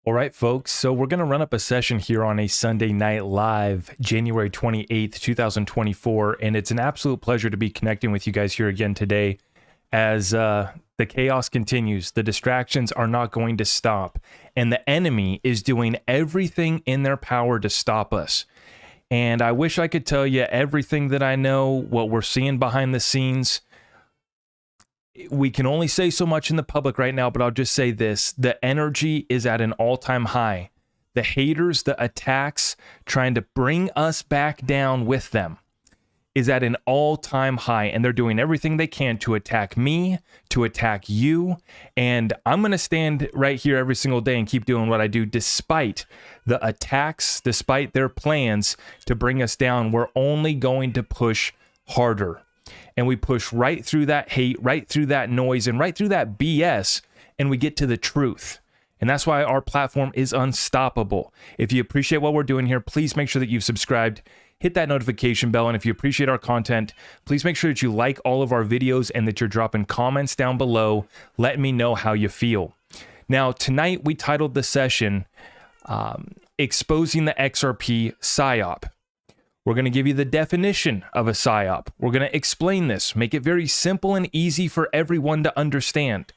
All right, folks, so we're going to run up a session here on a Sunday night live, January 28th, 2024, and it's an absolute pleasure to be connecting with you guys here again today as the chaos continues. The distractions are not going to stop, and the enemy is doing everything in their power to stop us. And I wish I could tell you everything that I know, what we're seeing behind the scenes. We can only say so much in the public right now, but I'll just say this. The energy is at an all-time high. The haters, the attacks, trying to bring us back down with them is at an all-time high, and they're doing everything they can to attack me, to attack you, and I'm going to stand right here every single day and keep doing what I do despite the attacks, despite their plans to bring us down. We're only going to push harder. And we push right through that hate, right through that noise, and right through that BS, and we get to the truth. And that's why our platform is unstoppable. If you appreciate what we're doing here, please make sure that you've subscribed, hit that notification bell, and if you appreciate our content, please make sure that you like all of our videos and that you're dropping comments down below, letting me know how you feel. Now, tonight we titled the session, Exposing the XRP Psyop. We're going to give you the definition of a psyop. We're going to explain this, make it very simple and easy for everyone to understand.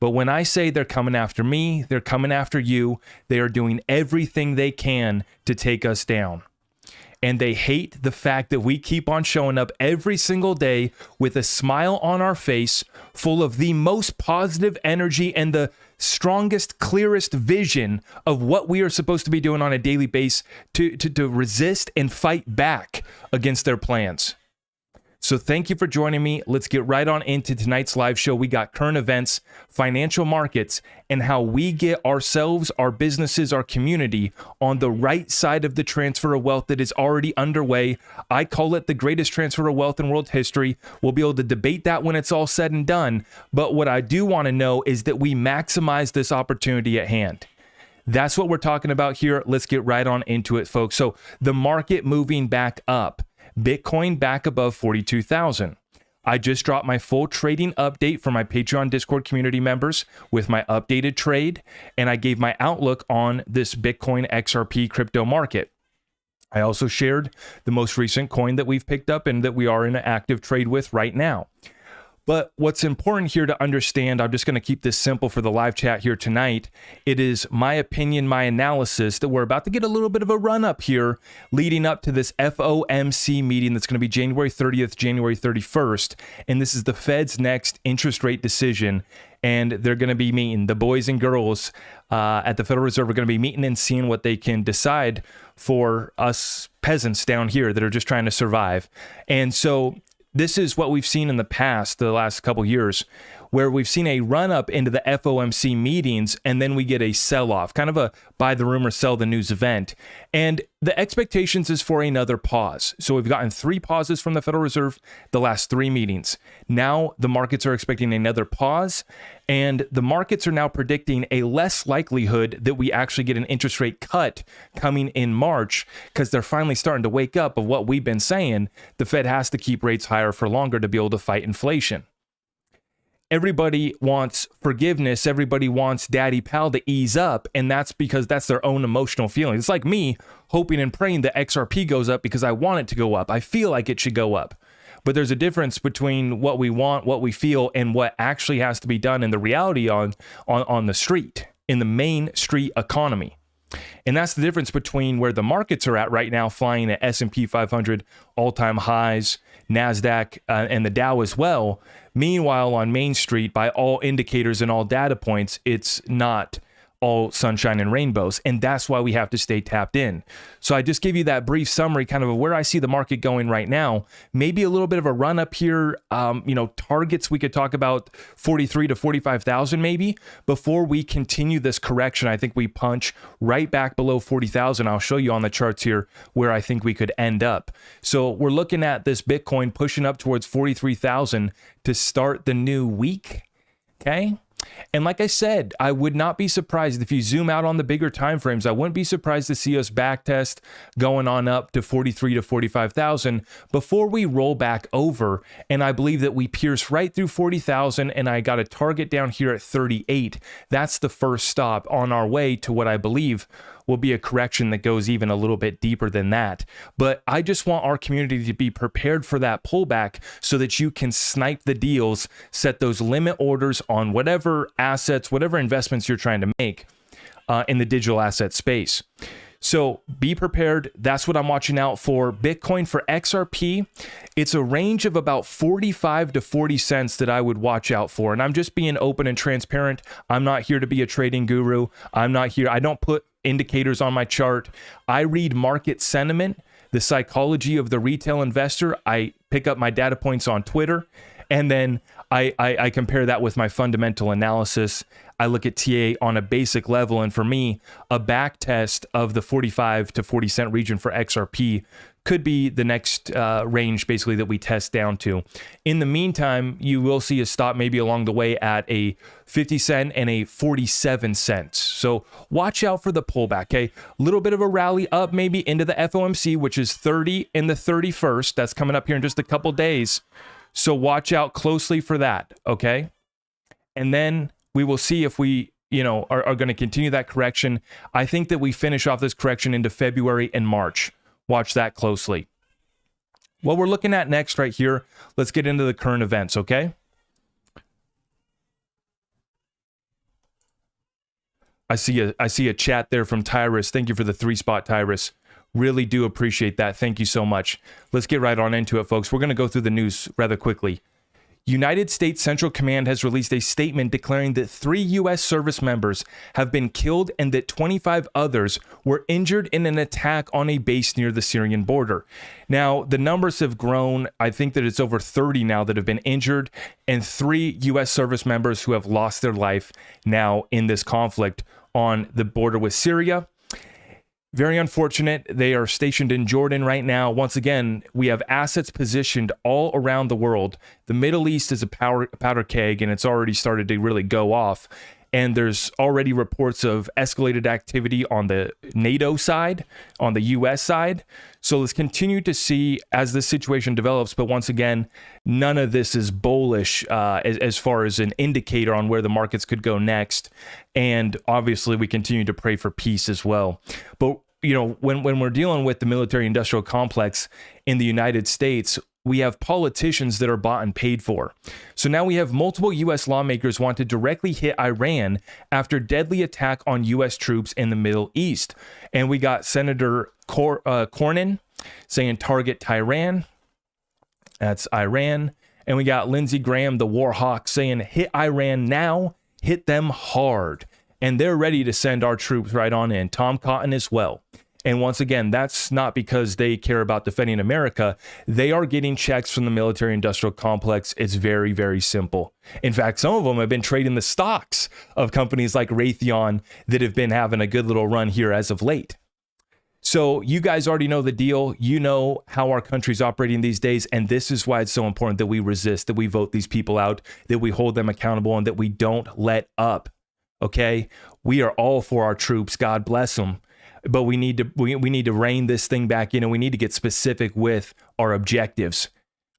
But when I say they're coming after me, they're coming after you, they are doing everything they can to take us down. And they hate the fact that we keep on showing up every single day with a smile on our face, full of the most positive energy and the strongest, clearest vision of what we are supposed to be doing on a daily basis to resist and fight back against their plans. So thank you for joining me. Let's get right on into tonight's live show. We got current events, financial markets, and how we get ourselves, our businesses, our community on the right side of the transfer of wealth that is already underway. I call it the greatest transfer of wealth in world history. We'll be able to debate that when it's all said and done. But what I do want to know is that we maximize this opportunity at hand. That's what we're talking about here. Let's get right on into it, folks. So the market moving back up. Bitcoin back above 42,000. I just dropped my full trading update for my Patreon Discord community members with my updated trade, and I gave my outlook on this Bitcoin XRP crypto market. I also shared the most recent coin that we've picked up and that we are in an active trade with right now. But what's important here to understand, I'm just going to keep this simple for the live chat here tonight. It is my opinion, my analysis that we're about to get a little bit of a run up here leading up to this FOMC meeting that's going to be January 30th, January 31st. And this is the Fed's next interest rate decision. And they're going to be meeting, the boys and girls at the Federal Reserve are going to be meeting and seeing what they can decide for us peasants down here that are just trying to survive. And so this is what we've seen in the past, the last couple years, where we've seen a run up into the FOMC meetings and then we get a sell off, kind of a buy the rumor, sell the news event. And the expectations is for another pause. So we've gotten 3 pauses from the Federal Reserve the last 3 meetings. Now the markets are expecting another pause, and the markets are now predicting a less likelihood that we actually get an interest rate cut coming in March, because they're finally starting to wake up of what we've been saying. The Fed has to keep rates higher for longer to be able to fight inflation. Everybody wants forgiveness. Everybody wants Daddy Pal to ease up. And that's because that's their own emotional feeling. It's like me hoping and praying that XRP goes up because I want it to go up. I feel like it should go up. But there's a difference between what we want, what we feel, and what actually has to be done in the reality on the street, in the main street economy. And that's the difference between where the markets are at right now, flying at S&P 500 all-time highs, NASDAQ, and the Dow as well. Meanwhile, on Main Street, by all indicators and all data points, it's not all sunshine and rainbows. And that's why we have to stay tapped in. So I just give you that brief summary kind of where I see the market going right now. Maybe a little bit of a run up here. Targets, we could talk about 43 to 45,000 maybe before we continue this correction. I think we punch right back below 40,000. I'll show you on the charts here where I think we could end up. So we're looking at this Bitcoin pushing up towards 43,000 to start the new week. Okay. And like I said, I would not be surprised if you zoom out on the bigger time frames. I wouldn't be surprised to see us backtest going on up to 43 to 45,000 before we roll back over. And I believe that we pierce right through 40,000, and I got a target down here at 38. That's the first stop on our way to what I believe will be a correction that goes even a little bit deeper than that. But I just want our community to be prepared for that pullback so that you can snipe the deals, set those limit orders on whatever assets, whatever investments you're trying to make in the digital asset space. So be prepared. That's what I'm watching out for. Bitcoin for XRP, it's a range of about 45 to 40 cents that I would watch out for. And I'm just being open and transparent. I'm not here to be a trading guru. I don't put indicators on my chart. I read market sentiment, the psychology of the retail investor. I pick up my data points on Twitter, and then I compare that with my fundamental analysis. I look at TA on a basic level, and for me, a back test of the 45 to 40 cent region for XRP could be the next range basically that we test down to. In the meantime, you will see a stop maybe along the way at a 50 cent and a 47 cents. So watch out for the pullback, okay? A little bit of a rally up maybe into the FOMC, which is 30 and the 31st. That's coming up here in just a couple days. So watch out closely for that, okay? And then we will see if we are going to continue that correction. I think that we finish off this correction into February and March. Watch that closely. What we're looking at next right here, let's get into the current events, okay? I see a chat there from Tyrus. Thank you for the 3-spot, Tyrus. Really do appreciate that. Thank you so much. Let's get right on into it, folks. We're going to go through the news rather quickly. United States Central Command has released a statement declaring that 3 U.S. service members have been killed and that 25 others were injured in an attack on a base near the Syrian border. Now, the numbers have grown. I think that it's over 30 now that have been injured, and 3 U.S. service members who have lost their life now in this conflict on the border with Syria. Very unfortunate. They are stationed in Jordan right now. Once again, we have assets positioned all around the world. The Middle East is a powder keg, and it's already started to really go off. And there's already reports of escalated activity on the NATO side, on the U.S. side. So let's continue to see as this situation develops. But once again, none of this is bullish as far as an indicator on where the markets could go next. And obviously, we continue to pray for peace as well. But when we're dealing with the military-industrial complex in the United States, we have politicians that are bought and paid for. So now we have multiple U.S. lawmakers want to directly hit Iran after deadly attack on U.S. troops in the Middle East. And we got Senator Cornyn saying target Tehran. That's Iran. And we got Lindsey Graham, the war hawk, saying hit Iran now, hit them hard. And they're ready to send our troops right on in. Tom Cotton as well. And once again, that's not because they care about defending America. They are getting checks from the military-industrial complex. It's very, very simple. In fact, some of them have been trading the stocks of companies like Raytheon that have been having a good little run here as of late. So you guys already know the deal. You know how our country's operating these days. And this is why it's so important that we resist, that we vote these people out, that we hold them accountable, and that we don't let up. Okay? We are all for our troops. God bless them. But we need to rein this thing back in, and we need to get specific with our objectives,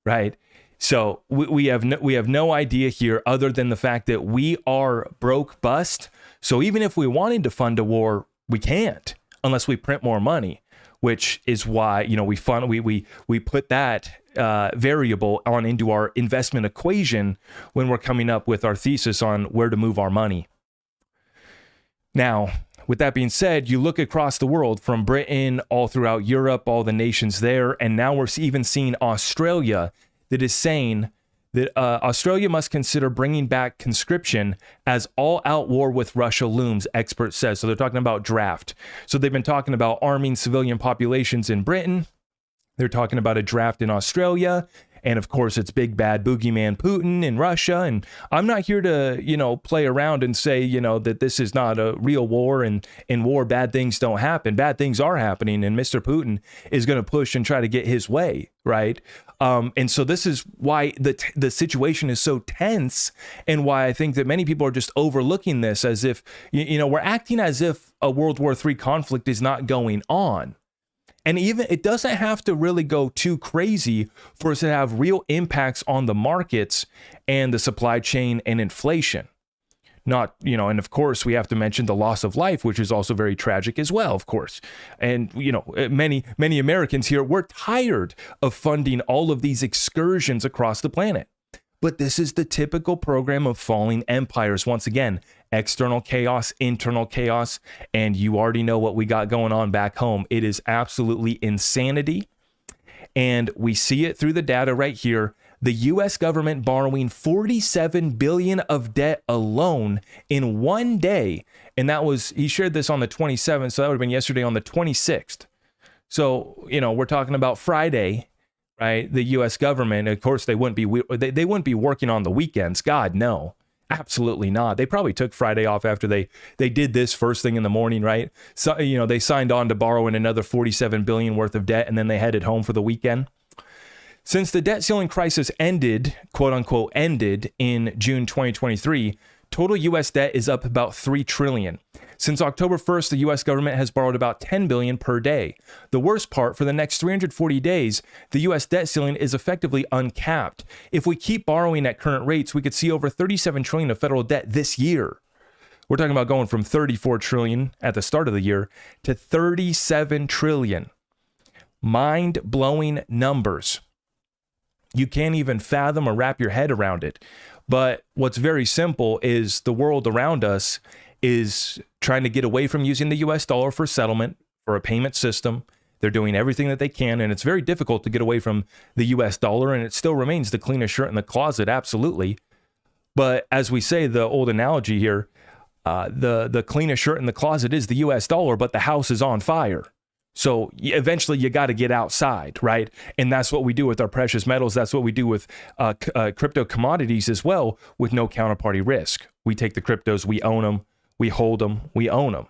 right? So we have no idea here other than the fact that we are broke bust. So even if we wanted to fund a war, we can't unless we print more money, which is why we put that variable on into our investment equation when we're coming up with our thesis on where to move our money. Now, with that being said, you look across the world from Britain, all throughout Europe, all the nations there, and now we're even seeing Australia that is saying that Australia must consider bringing back conscription as all-out war with Russia looms, expert says. So they're talking about draft. So they've been talking about arming civilian populations in Britain. They're talking about a draft in Australia. And of course, it's big bad boogeyman Putin in Russia. And I'm not here to, play around and say, that this is not a real war, and in war, bad things don't happen. Bad things are happening. And Mr. Putin is going to push and try to get his way, right? And so this is why the situation is so tense, and why I think that many people are just overlooking this as if, we're acting as if a World War III conflict is not going on. And even it doesn't have to really go too crazy for us to have real impacts on the markets and the supply chain and inflation. Not, and of course, we have to mention the loss of life, which is also very tragic as well, of course. And, many Americans here, we're tired of funding all of these excursions across the planet. But this is the typical program of falling empires. Once again, external chaos, internal chaos, and you already know what we got going on back home. It is absolutely insanity. And we see it through the data right here. The U.S. government borrowing $47 billion of debt alone in one day. And that was, he shared this on the 27th, so that would have been yesterday on the 26th. So, we're talking about Friday, right? The U.S. government, of course, they wouldn't be working on the weekends. God, no, absolutely not. They probably took Friday off after they did this first thing in the morning, right? So, they signed on to borrowing another $47 billion worth of debt, and then they headed home for the weekend. Since the debt ceiling crisis ended, quote unquote, ended in June 2023, total U.S. debt is up about $3 trillion. Since October 1st, the U.S. government has borrowed about $10 billion per day. The worst part, for the next 340 days, the U.S. debt ceiling is effectively uncapped. If we keep borrowing at current rates, we could see over $37 trillion of federal debt this year. We're talking about going from $34 trillion at the start of the year to $37 trillion. Mind-blowing numbers. You can't even fathom or wrap your head around it. But what's very simple is the world around us is trying to get away from using the US dollar for settlement, for a payment system. They're doing everything that they can, and it's very difficult to get away from the US dollar, and it still remains the cleanest shirt in the closet, absolutely. But as we say, the old analogy here, the cleanest shirt in the closet is the US dollar, but the house is on fire. So eventually you got to get outside, right? And that's what we do with our precious metals. That's what we do with crypto commodities as well, with no counterparty risk. We take the cryptos, we own them, we hold them, we own them.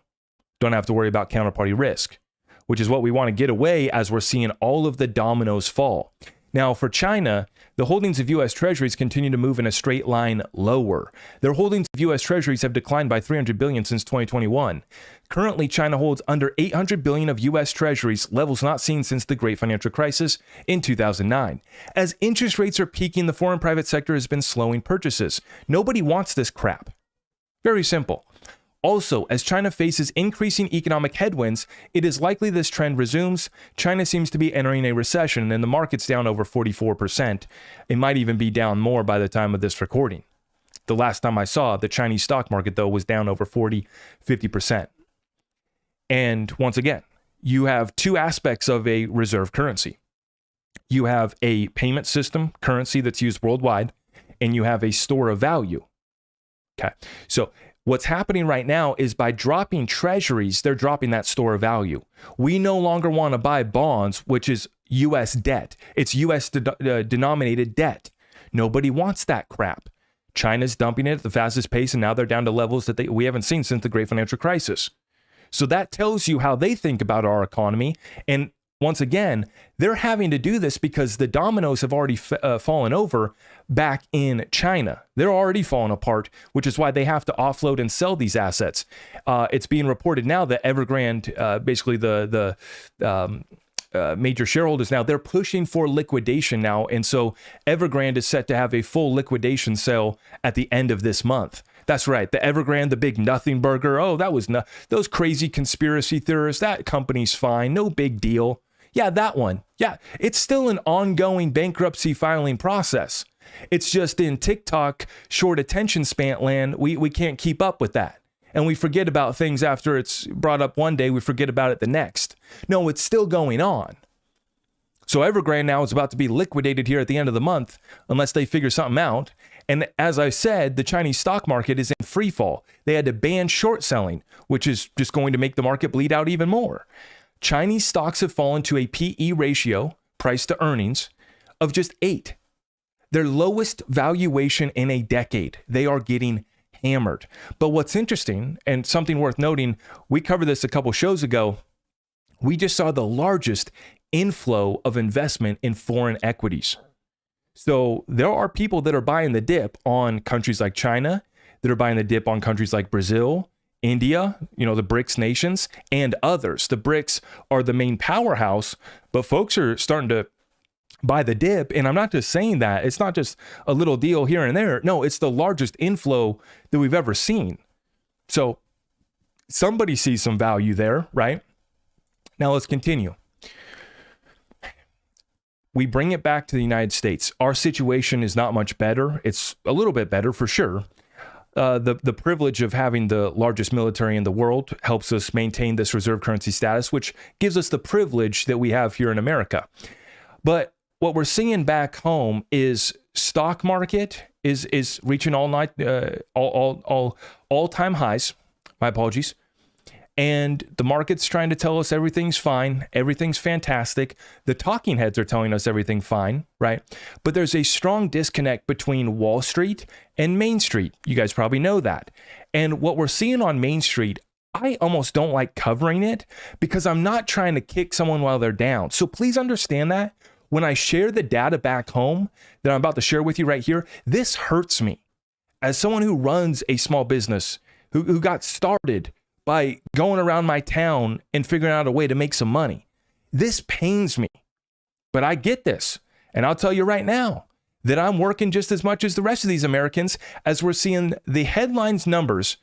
Don't have to worry about counterparty risk, which is what we want to get away as we're seeing all of the dominoes fall. Now, for China, the holdings of U.S. Treasuries continue to move in a straight line lower. Their holdings of U.S. Treasuries have declined by $300 billion since 2021. Currently, China holds under $800 billion of U.S. Treasuries, levels not seen since the Great Financial Crisis in 2009. As interest rates are peaking, the foreign private sector has been slowing purchases. Nobody wants this crap. Very simple. Also, as China faces increasing economic headwinds, it is likely this trend resumes. China seems to be entering a recession, and the market's down over 44%. It might even be down more by the time of this recording. The last time I saw, the Chinese stock market, though, was down over 50%. And once again, you have two aspects of a reserve currency. You have a payment system currency that's used worldwide, and you have a store of value. Okay, so what's happening right now is by dropping treasuries, they're dropping that store of value. We no longer want to buy bonds, which is U.S. debt. It's U.S. denominated debt. Nobody wants that crap. China's dumping it at the fastest pace, and now they're down to levels that we haven't seen since the Great Financial Crisis. So that tells you how they think about our economy. And once again, they're having to do this because the dominoes have already fallen over back in China. They're already falling apart, which is why they have to offload and sell these assets. It's being reported now that Evergrande, basically the major shareholders now, they're pushing for liquidation now. And so Evergrande is set to have a full liquidation sale at the end of this month. That's right. The Evergrande, the big nothing burger. Oh, that was those crazy conspiracy theorists. That company's fine. No big deal. Yeah, that one. Yeah, it's still an ongoing bankruptcy filing process. It's just in TikTok short attention span land, we can't keep up with that. And we forget about things after it's brought up one day, we forget about it the next. No, it's still going on. So Evergrande now is about to be liquidated here at the end of the month, unless they figure something out. And as I said, the Chinese stock market is in free fall. They had to ban short selling, which is just going to make the market bleed out even more. Chinese stocks have fallen to a PE ratio, price to earnings, of just 8. Their lowest valuation in a decade. They are getting hammered. But what's interesting, and something worth noting, we covered this a couple shows ago, we just saw the largest inflow of investment in foreign equities. So there are people that are buying the dip on countries like China, that are buying the dip on countries like Brazil, India, the BRICS nations, and others. The BRICS are the main powerhouse, but folks are starting to buy the dip. And I'm not just saying that. It's not just a little deal here and there. No, it's the largest inflow that we've ever seen. So somebody sees some value there, right? Now let's continue. We bring it back to the United States. Our situation is not much better. It's a little bit better for sure. The privilege of having the largest military in the world helps us maintain this reserve currency status, which gives us the privilege that we have here in America. But what we're seeing back home is stock market is reaching all-time highs. My apologies. And the market's trying to tell us everything's fine, everything's fantastic. The talking heads are telling us everything fine, right? But there's a strong disconnect between Wall Street and Main Street. You guys probably know that. And what we're seeing on Main Street, I almost don't like covering it because I'm not trying to kick someone while they're down. So please understand that when I share the data back home that I'm about to share with you right here, this hurts me. As someone who runs a small business, who got started by going around my town and figuring out a way to make some money. This pains me, but I get this. And I'll tell you right now that I'm working just as much as the rest of these Americans as we're seeing the headlines numbers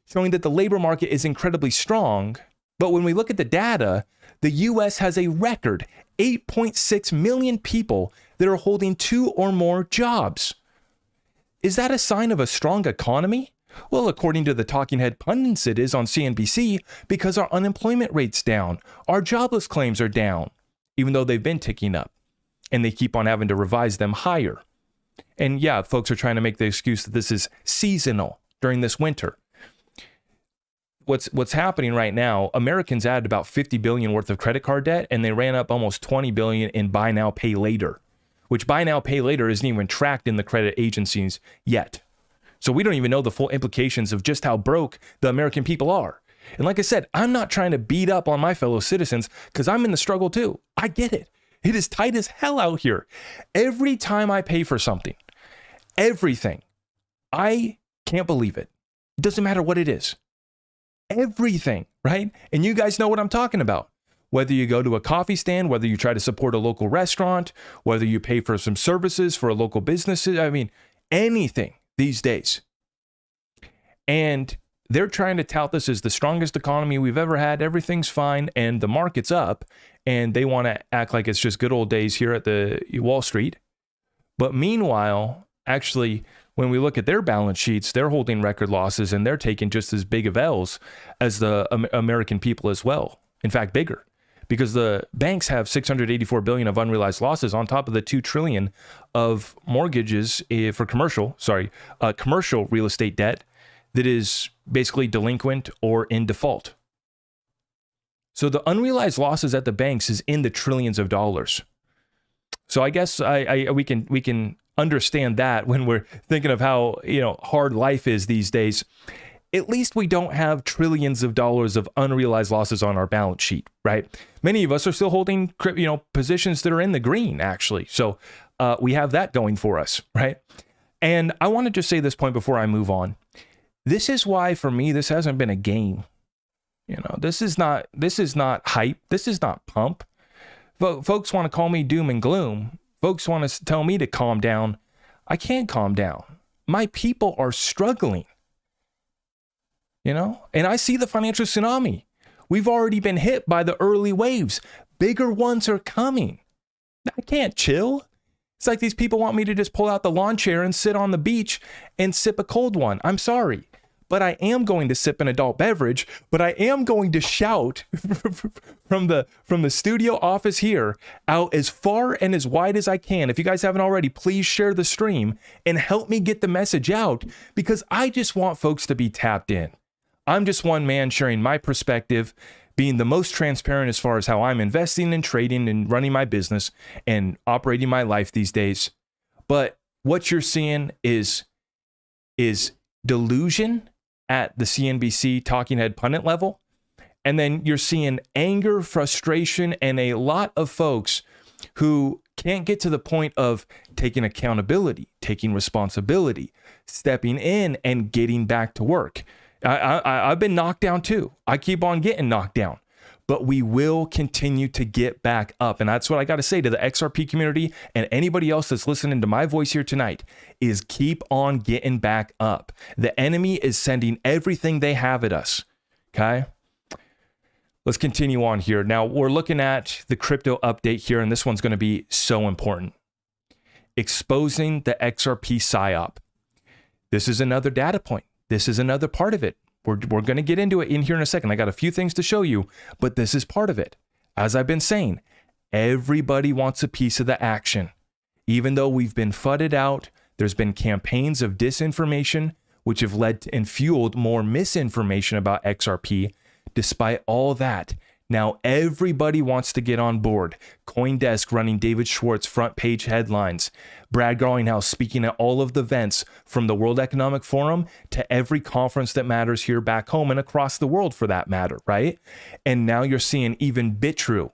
showing that the labor market is incredibly strong. But when we look at the data, the US has a record 8.6 million people that are holding 2 or more jobs. Is that a sign of a strong economy? Well, according to the talking head pundits, it is on CNBC because our unemployment rate's down. Our jobless claims are down, even though they've been ticking up. And they keep on having to revise them higher. And yeah, folks are trying to make the excuse that this is seasonal during this winter. What's happening right now, Americans added about 50 billion worth of credit card debt, and they ran up almost 20 billion in buy now, pay later, which buy now, pay later isn't even tracked in the credit agencies yet. So we don't even know the full implications of just how broke the American people are. And like I said, I'm not trying to beat up on my fellow citizens because I'm in the struggle too. I get it. It is tight as hell out here. Every time I pay for something, everything, I can't believe it. It doesn't matter what it is. Everything, right? And you guys know what I'm talking about. Whether you go to a coffee stand, whether you try to support a local restaurant, whether you pay for some services for a local business, I mean, anything these days. And they're trying to tout this as the strongest economy we've ever had. Everything's fine and the market's up. And they want to act like it's just good old days here at the Wall Street. But meanwhile, actually, when we look at their balance sheets, they're holding record losses and they're taking just as big of L's as the American people as well. In fact, bigger. Because the banks have 684 billion of unrealized losses on top of the 2 trillion of mortgages for commercial real estate debt that is basically delinquent or in default. So the unrealized losses at the banks is in the trillions of dollars. So I guess we can understand that when we're thinking of how hard life is these days. At least we don't have trillions of dollars of unrealized losses on our balance sheet, right? Many of us are still holding, positions that are in the green, actually. So we have that going for us, right? And I want to just say this point before I move on. This is why, for me, this hasn't been a game. This is not hype. This is not pump. Folks want to call me doom and gloom. Folks want to tell me to calm down. I can't calm down. My people are struggling. And I see the financial tsunami. We've already been hit by the early waves. Bigger ones are coming. I can't chill. It's like these people want me to just pull out the lawn chair and sit on the beach and sip a cold one. I'm sorry, but I am going to sip an adult beverage, but I am going to shout from the studio office here out as far and as wide as I can. If you guys haven't already, please share the stream and help me get the message out because I just want folks to be tapped in. I'm just one man sharing my perspective, being the most transparent as far as how I'm investing and trading and running my business and operating my life these days. But what you're seeing is delusion at the CNBC talking head pundit level And then you're seeing anger, frustration, and a lot of folks who can't get to the point of taking accountability, taking responsibility, stepping in and getting back to work. I've been knocked down too. I keep on getting knocked down, but we will continue to get back up. And that's what I got to say to the XRP community and anybody else that's listening to my voice here tonight is keep on getting back up. The enemy is sending everything they have at us. Okay. Let's continue on here. Now we're looking at the crypto update here, and this one's going to be so important. Exposing the XRP psyop. This is another data point. This is another part of it. We're going to get into it in here in a second. I got a few things to show you, but this is part of it. As I've been saying, everybody wants a piece of the action. Even though we've been fudded out, there's been campaigns of disinformation, which have led to and fueled more misinformation about XRP. Despite all that, now everybody wants to get on board. CoinDesk running David Schwartz front page headlines. Brad Garlinghouse speaking at all of the events from the World Economic Forum to every conference that matters here back home and across the world for that matter, right? And now you're seeing even BitTrue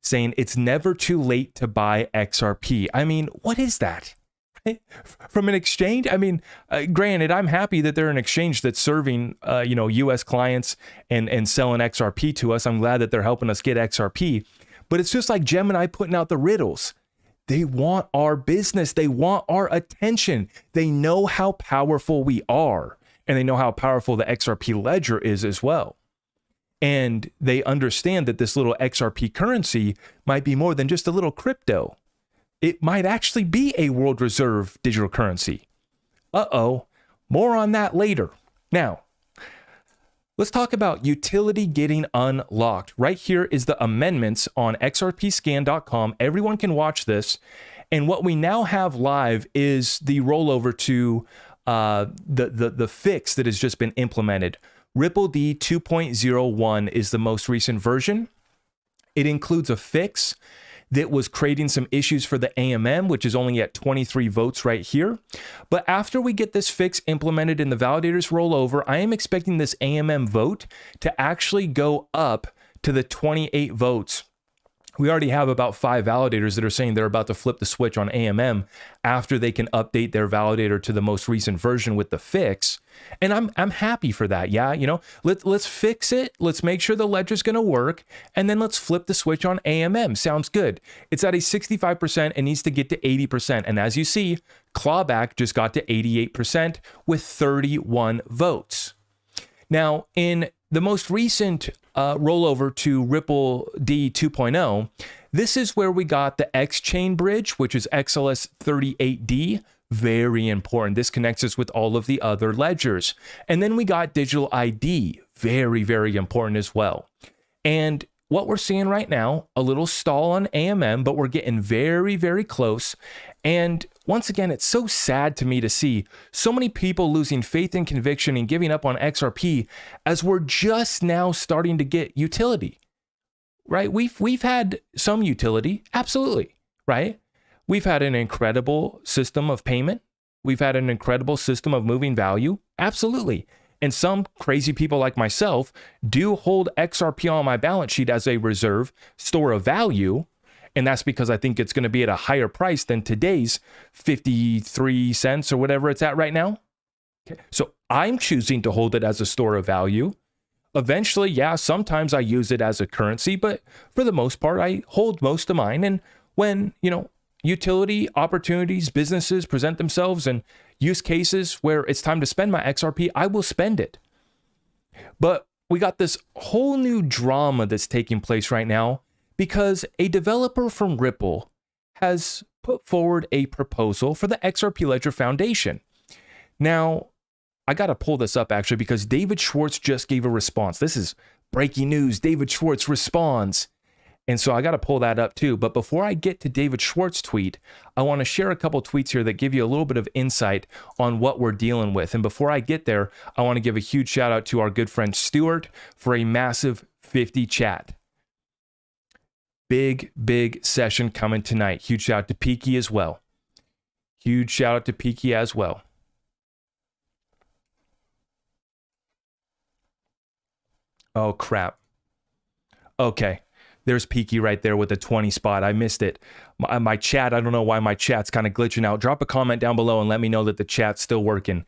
saying it's never too late to buy XRP. I mean, what is that? From an exchange? I mean, granted, I'm happy that they're an exchange that's serving, U.S. clients and selling XRP to us. I'm glad that they're helping us get XRP. But it's just like Gemini putting out the riddles. They want our business. They want our attention. They know how powerful we are. And they know how powerful the XRP Ledger is as well. And they understand that this little XRP currency might be more than just a little crypto. It might actually be a world reserve digital currency. Uh-oh, more on that later. Now, let's talk about utility getting unlocked. Right here is the amendments on xrpscan.com. Everyone can watch this. And what we now have live is the rollover to the fix that has just been implemented. Ripple D 2.01 is the most recent version. It includes a fix that was creating some issues for the AMM, which is only at 23 votes right here. But after we get this fix implemented and the validators roll over, I am expecting this AMM vote to actually go up to the 28 votes. We already have about 5 validators that are saying they're about to flip the switch on AMM after they can update their validator to the most recent version with the fix. And I'm happy for that. Yeah, let's fix it. Let's make sure the ledger's going to work, and then let's flip the switch on AMM. Sounds good. It's at a 65% and needs to get to 80%. And as you see, Clawback just got to 88% with 31 votes. Now, in the most recent rollover to Ripple D 2.0, this is where we got the X-Chain bridge, which is XLS 38D. Very important. This connects us with all of the other ledgers. And then we got digital ID. Very, very important as well. And what we're seeing right now, a little stall on AMM, but we're getting very, very close. And once again, it's so sad to me to see so many people losing faith and conviction and giving up on XRP as we're just now starting to get utility, right? We've had some utility, absolutely, right? We've had an incredible system of payment. We've had an incredible system of moving value, absolutely. And some crazy people like myself do hold XRP on my balance sheet as a reserve store of value. And that's because I think it's going to be at a higher price than today's 53 cents or whatever it's at right now. Okay. So I'm choosing to hold it as a store of value. Eventually, yeah, sometimes I use it as a currency, but for the most part, I hold most of mine. And when, utility opportunities, businesses present themselves and use cases where it's time to spend my XRP, I will spend it. But we got this whole new drama that's taking place right now because a developer from Ripple has put forward a proposal for the XRP Ledger Foundation. Now, I got to pull this up actually because David Schwartz just gave a response. This is breaking news. David Schwartz responds. And so I got to pull that up too. But before I get to David Schwartz's tweet, I want to share a couple tweets here that give you a little bit of insight on what we're dealing with. And before I get there, I want to give a huge shout out to our good friend Stuart for a massive 50 chat. Big session coming tonight. Huge shout out to Peaky as well. Huge shout out to Peaky as well. Oh, crap. Okay. There's Peaky right there with the 20 spot. I missed it. My chat, I don't know why my chat's kind of glitching out. Drop a comment down below and let me know that the chat's still working.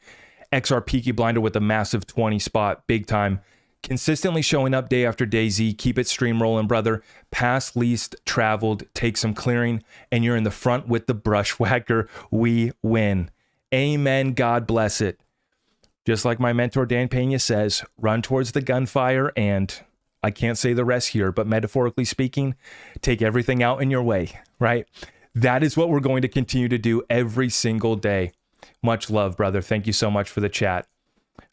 XR Peaky Blinder with a massive 20 spot. Big time. Consistently showing up day after day, Z. Keep it stream rolling, brother. Pass least traveled. Take some clearing. And you're in the front with the brushwhacker. We win. Amen. God bless it. Just like my mentor Dan Pena says, run towards the gunfire and... I can't say the rest here, but metaphorically speaking, take everything out in your way, right? That is what we're going to continue to do every single day. Much love, brother. Thank you so much for the chat.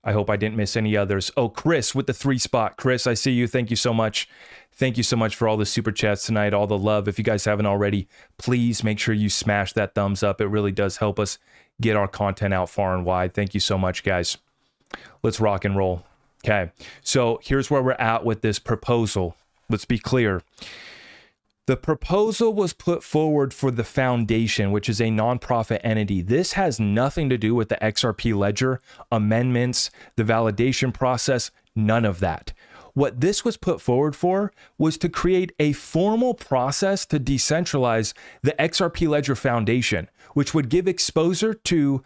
I hope I didn't miss any others. Oh, Chris with the 3 spot. Chris, I see you. Thank you so much. Thank you so much for all the super chats tonight, all the love. If you guys haven't already, please make sure you smash that thumbs up. It really does help us get our content out far and wide. Thank you so much, guys. Let's rock and roll. Okay, so here's where we're at with this proposal. Let's be clear. The proposal was put forward for the foundation, which is a nonprofit entity. This has nothing to do with the XRP Ledger, amendments, the validation process, none of that. What this was put forward for was to create a formal process to decentralize the XRP Ledger Foundation, which would give exposure to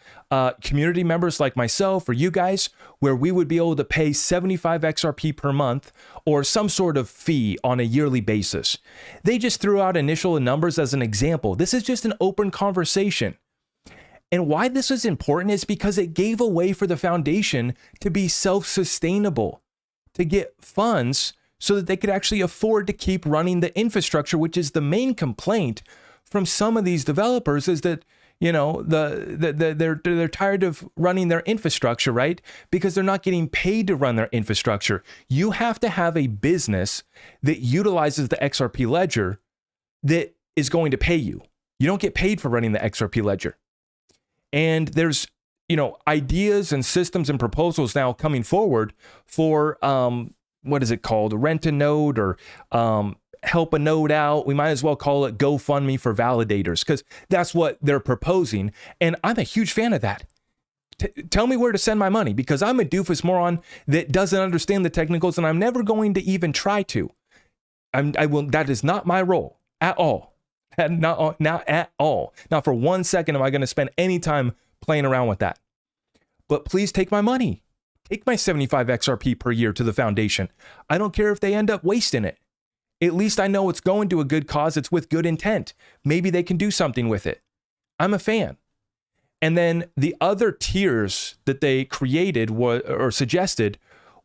community members like myself or you guys, where we would be able to pay 75 XRP per month or some sort of fee on a yearly basis. They just threw out initial numbers as an example. This is just an open conversation. And why this is important is because it gave a way for the foundation to be self-sustainable, to get funds so that they could actually afford to keep running the infrastructure, which is the main complaint from some of these developers is that, you know, they're tired of running their infrastructure, right? Because they're not getting paid to run their infrastructure. You have to have a business that utilizes the XRP Ledger that is going to pay you. You don't get paid for running the XRP Ledger. And there's, you know, ideas and systems and proposals now coming forward for, what is it called? Rent a node or help a node out. We might as well call it GoFundMe for validators because that's what they're proposing. And I'm a huge fan of that. Tell me where to send my money because I'm a doofus moron that doesn't understand the technicals and I'm never going to even try to. That is not my role at all. Not at all. Not for 1 second am I going to spend any time playing around with that. But please take my money. Take my 75 XRP per year to the foundation. I don't care if they end up wasting it. At least I know it's going to a good cause. It's with good intent. Maybe they can do something with it. I'm a fan. And then the other tiers that they created or suggested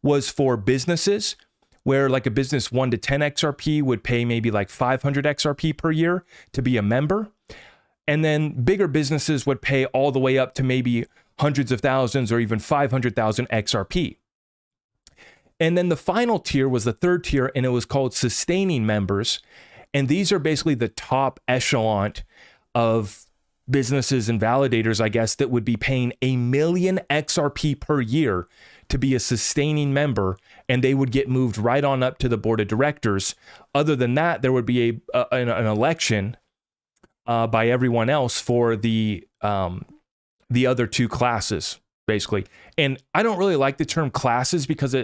was for businesses where like a business 1 to 10 XRP would pay maybe like 500 XRP per year to be a member. And then bigger businesses would pay all the way up to maybe hundreds of thousands or even 500,000 XRP. And then the final tier was the third tier, and it was called sustaining members. And these are basically the top echelon of businesses and validators, I guess, that would be paying 1 million XRP per year to be a sustaining member, and they would get moved right on up to the board of directors. Other than that, there would be an election by everyone else for the other two classes, basically. And I don't really like the term classes because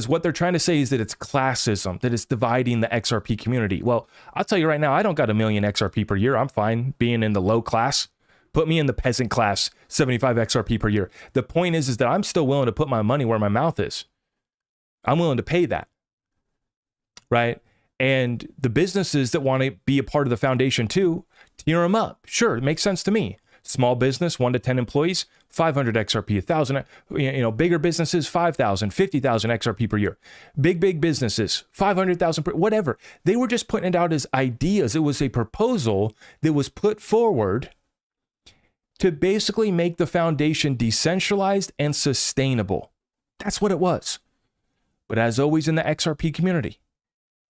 what they're trying to say is that it's classism, that it's dividing the XRP community. Well, I'll tell you right now, I don't got 1 million XRP per year. I'm fine being in the low class. Put me in the peasant class, 75 XRP per year. The point is that I'm still willing to put my money where my mouth is. I'm willing to pay that, right? And the businesses that want to be a part of the foundation too, tier them up. Sure, it makes sense to me. Small business, 1 to 10 employees, 500 XRP, 1,000, bigger businesses, 5,000, 50,000 XRP per year. Big businesses, 500,000 per, whatever. They were just putting it out as ideas. It was a proposal that was put forward to basically make the foundation decentralized and sustainable. That's what it was. But as always in the XRP community,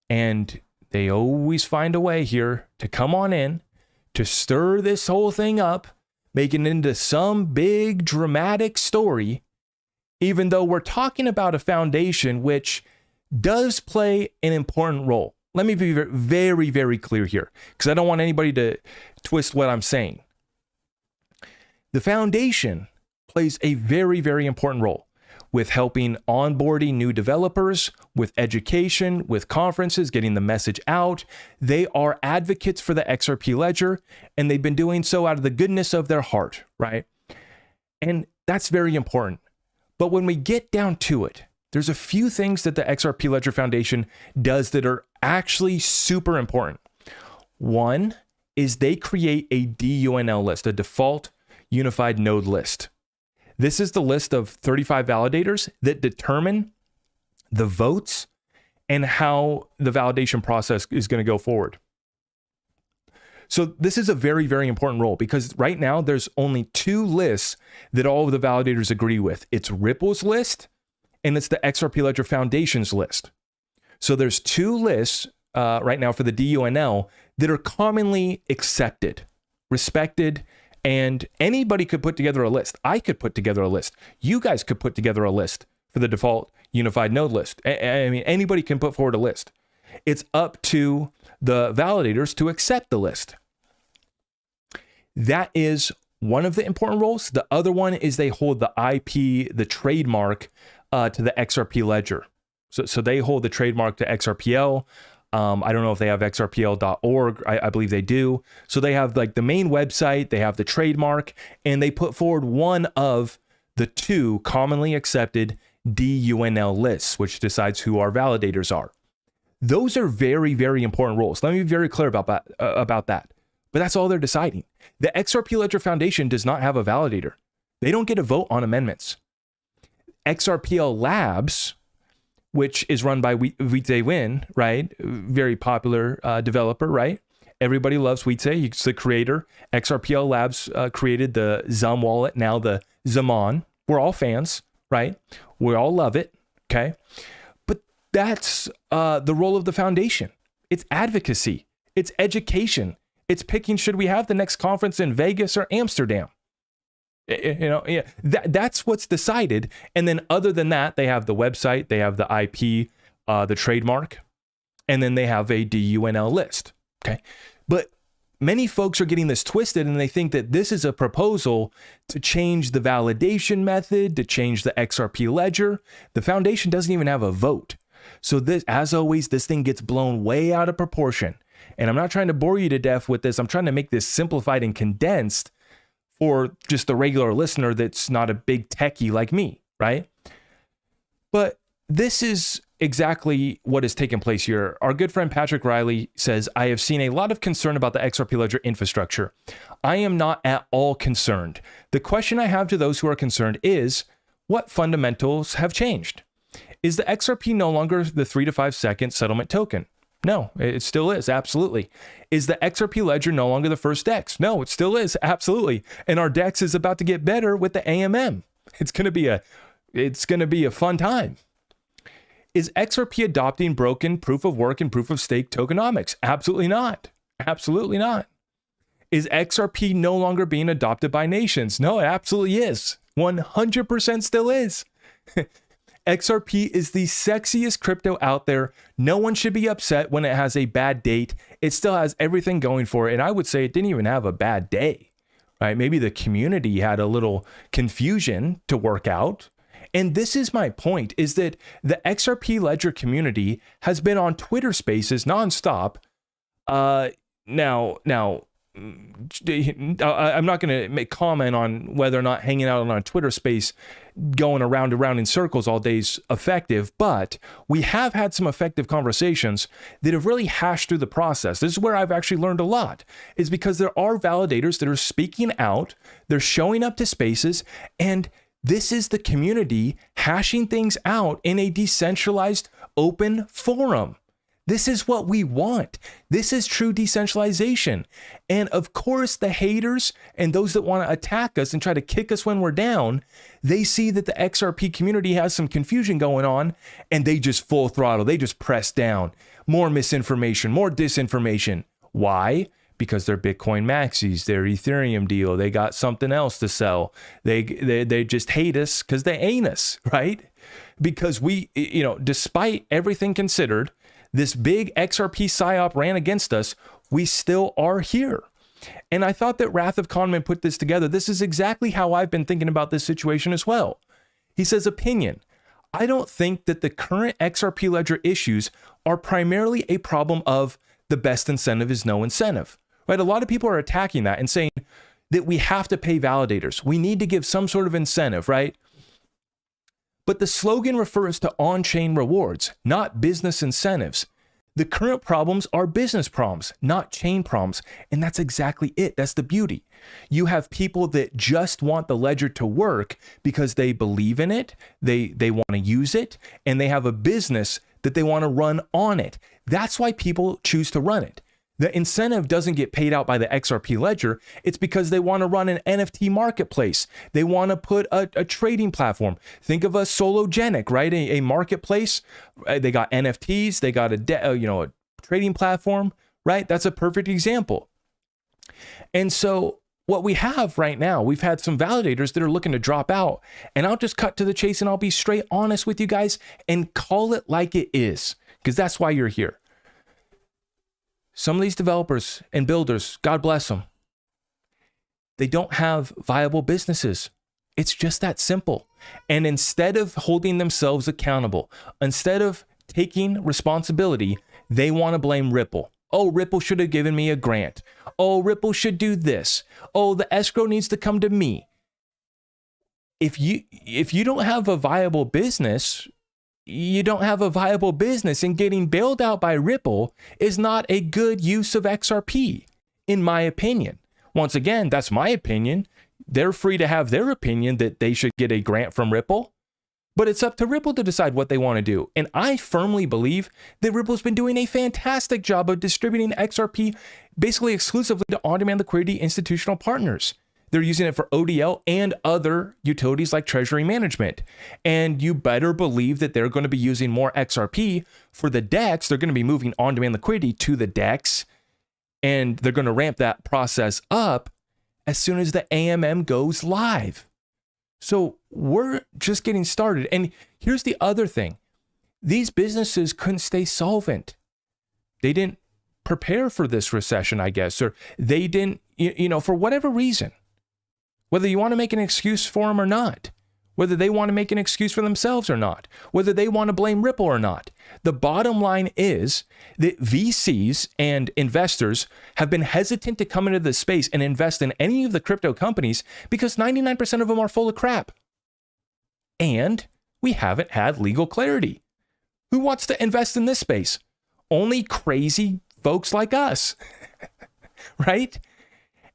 and they always find a way here to come on in, to stir this whole thing up, make it into some big dramatic story, even though we're talking about a foundation which does play an important role. Let me be very, very clear here, because I don't want anybody to twist what I'm saying. The foundation plays a very, very important role. with helping onboarding new developers, with education, with conferences, getting the message out. They are advocates for the XRP Ledger, and they've been doing so out of the goodness of their heart, right? And that's very important. But when we get down to it, there's a few things that the XRP Ledger Foundation does that are actually super important. One is they create a DUNL list, a default unified node list. This is the list of 35 validators that determine the votes and how the validation process is going to go forward. So this is a very, very important role because right now there's only two lists that all of the validators agree with. It's Ripple's list and it's the XRP Ledger Foundation's list. So there's two lists right now for the DUNL that are commonly accepted, respected, and anybody could put together a list. I could put together a list. You guys could put together a list for the default unified node list. I mean, anybody can put forward a list. It's up to the validators to accept the list. That is one of the important roles. The other one is they hold the IP, the trademark to the XRP Ledger. So they hold the trademark to XRPL. I don't know if they have xrpl.org. I believe they do. So they have like the main website, they have the trademark, and they put forward one of the two commonly accepted DUNL lists, which decides who our validators are. Those are very, very important roles. Let me be very clear about that. But that's all they're deciding. The XRP Ledger Foundation does not have a validator. They don't get a vote on amendments. XRPL Labs, which is run by Wietse Win, right? Very popular developer, right? Everybody loves Wietse. He's the creator. XRPL Labs created the ZUM wallet, now the Zaman. We're all fans, right? We all love it, okay? But that's the role of the foundation. It's advocacy. It's education. It's picking, should we have the next conference in Vegas or Amsterdam? That's what's decided. And then other than that, they have the website, they have the IP, the trademark, and then they have a DUNL list. Okay. But many folks are getting this twisted and they think that this is a proposal to change the validation method, to change the XRP ledger. The foundation doesn't even have a vote. So this, as always, this thing gets blown way out of proportion. And I'm not trying to bore you to death with this. I'm trying to make this simplified and condensed for just the regular listener that's not a big techie like me, right? But this is exactly what has taken place here. Our good friend Patrick Riley says, I have seen a lot of concern about the XRP Ledger infrastructure. I am not at all concerned. The question I have to those who are concerned is, what fundamentals have changed? Is the XRP no longer the 3 to 5 second settlement token? No, it still is. Absolutely. Is the XRP Ledger no longer the first DEX? No, it still is. Absolutely. And our DEX is about to get better with the AMM. It's going to be a fun time. Is XRP adopting broken proof of work and proof of stake tokenomics? Absolutely not. Absolutely not. Is XRP no longer being adopted by nations? No, it absolutely is. 100% still is. XRP is the sexiest crypto out there. No one should be upset when it has a bad date. It still has everything going for it. And I would say it didn't even have a bad day, right? Maybe the community had a little confusion to work out. And this is my point, is that the XRP Ledger community has been on Twitter Spaces nonstop. Now, I'm not going to comment on whether or not hanging out on a Twitter space going around and around in circles all day is effective, but we have had some effective conversations that have really hashed through the process. This is where I've actually learned a lot, is because there are validators that are speaking out, they're showing up to spaces, and this is the community hashing things out in a decentralized open forum. This is what we want. This is true decentralization. And of course, the haters and those that want to attack us and try to kick us when we're down, they see that the XRP community has some confusion going on and they just full throttle. They just press down. More misinformation, more disinformation. Why? Because they're Bitcoin maxis, their Ethereum deal, they got something else to sell. They just hate us because they ain't us, right? Because we, despite everything considered, this big XRP psyop ran against us, we still are here. And I thought that Wrath of Conman put this together. This is exactly how I've been thinking about this situation as well. He says, opinion. I don't think that the current XRP Ledger issues are primarily a problem of the best incentive is no incentive, right? A lot of people are attacking that and saying that we have to pay validators. We need to give some sort of incentive, right? But the slogan refers to on-chain rewards, not business incentives. The current problems are business problems, not chain problems. And that's exactly it. That's the beauty. You have people that just want the ledger to work because they believe in it, they want to use it, and they have a business that they want to run on it. That's why people choose to run it. The incentive doesn't get paid out by the XRP Ledger. It's because they want to run an NFT marketplace. They want to put a trading platform. Think of a Sologenic, right? A marketplace. They got NFTs. They got a trading platform, right? That's a perfect example. And so what we have right now, we've had some validators that are looking to drop out. And I'll just cut to the chase and I'll be straight honest with you guys and call it like it is, because that's why you're here. Some of these developers and builders, God bless them, they don't have viable businesses. It's just that simple. And instead of holding themselves accountable, instead of taking responsibility, they want to blame Ripple. Oh, Ripple should have given me a grant. Oh, Ripple should do this. Oh, the escrow needs to come to me. If you don't have a viable business, you don't have a viable business, and getting bailed out by Ripple is not a good use of XRP, in my opinion. Once again, that's my opinion. They're free to have their opinion that they should get a grant from Ripple, but it's up to Ripple to decide what they want to do. And I firmly believe that Ripple's been doing a fantastic job of distributing XRP basically exclusively to on-demand liquidity institutional partners. They're using it for ODL and other utilities like treasury management. And you better believe that they're going to be using more XRP for the DEX. They're going to be moving on-demand liquidity to the DEX, and they're going to ramp that process up as soon as the AMM goes live. So we're just getting started. And here's the other thing. These businesses couldn't stay solvent. They didn't prepare for this recession, I guess, or they didn't, for whatever reason. Whether you want to make an excuse for them or not, whether they want to make an excuse for themselves or not, whether they want to blame Ripple or not. The bottom line is that VCs and investors have been hesitant to come into this space and invest in any of the crypto companies because 99% of them are full of crap. And we haven't had legal clarity. Who wants to invest in this space? Only crazy folks like us, right?